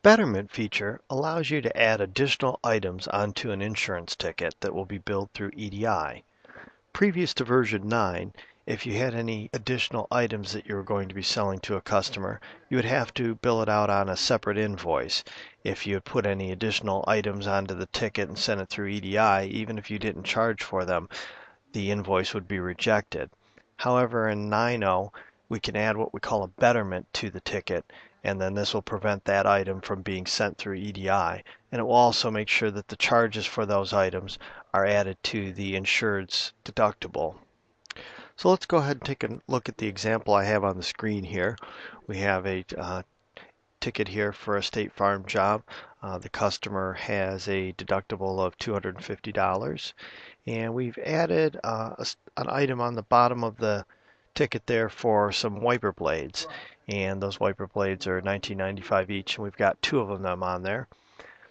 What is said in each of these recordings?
Betterment feature allows you to add additional items onto an insurance ticket that will be billed through EDI. Previous to version 9, if you had any additional items that you were going to be selling to a customer, you would have to bill it out on a separate invoice. If you had put any additional items onto the ticket and sent it through EDI, even if you didn't charge for them, the invoice would be rejected. However, in 9.0, we can add what we call a betterment to the ticket, and then this will prevent that item from being sent through EDI, and it will also make sure that the charges for those items are added to the insured's deductible. So let's go ahead and take a look at the example I have on the screen here. We have a ticket here for a State Farm job. The customer has a deductible of $250, and we've added an item on the bottom of the ticket there for some wiper blades, and those wiper blades are $19.95 each, and we've got two of them on there.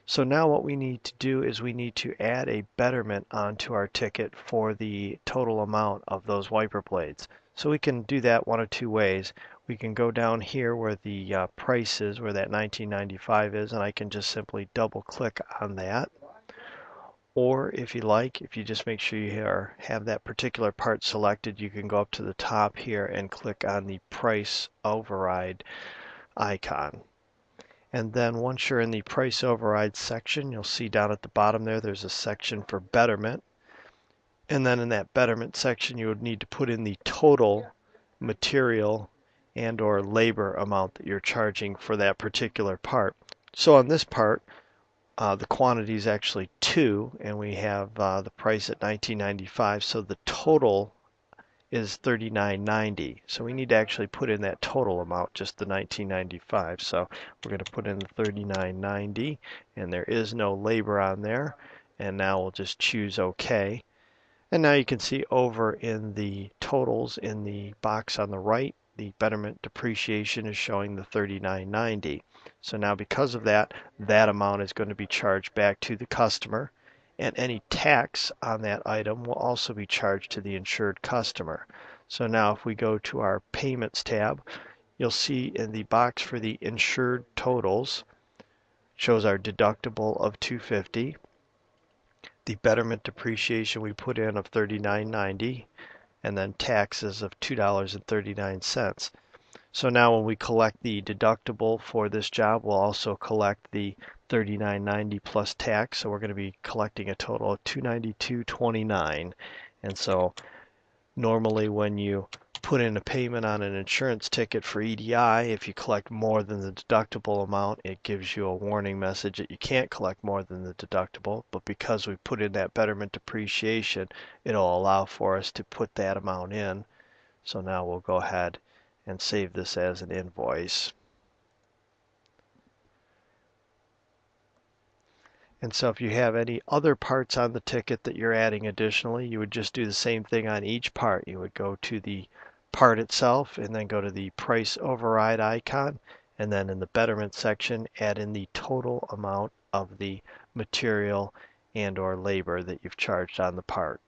So now what we need to do is we need to add a betterment onto our ticket for the total amount of those wiper blades. So we can do that one of two ways. We can go down here where the price is, where that $19.95 is, and I can just simply double click on that. Or if you like, if you just make sure you have that particular part selected, you can go up to the top here and click on the price override icon. And then once you're in the price override section, you'll see down at the bottom there's a section for betterment. And then in that betterment section, you would need to put in the total material and or labor amount that you're charging for that particular part. So on this part, the quantity is actually 2, and we have the price at $19.95, so the total is $39.90. So we need to actually put in that total amount, just the $19.95. So we're going to put in the $39.90, and there is no labor on there. And now we'll just choose OK. And now you can see over in the totals in the box on the right, the betterment depreciation is showing the $39.90. So now because of that, that amount is going to be charged back to the customer, and any tax on that item will also be charged to the insured customer. So now if we go to our payments tab, you'll see in the box for the insured totals, shows our deductible of $250, the betterment depreciation we put in of $39.90, and then taxes of $2.39. So now when we collect the deductible for this job, we'll also collect the $39.90 plus tax. So we're going to be collecting a total of $292.29. And so normally when you put in a payment on an insurance ticket for EDI, if you collect more than the deductible amount, it gives you a warning message that you can't collect more than the deductible. But because we put in that betterment depreciation, it'll allow for us to put that amount in. So now we'll go ahead and save this as an invoice. And so if you have any other parts on the ticket that you're adding additionally, you would just do the same thing on each part. You would go to the part itself and then go to the price override icon, and then in the betterment section add in the total amount of the material and or labor that you've charged on the part.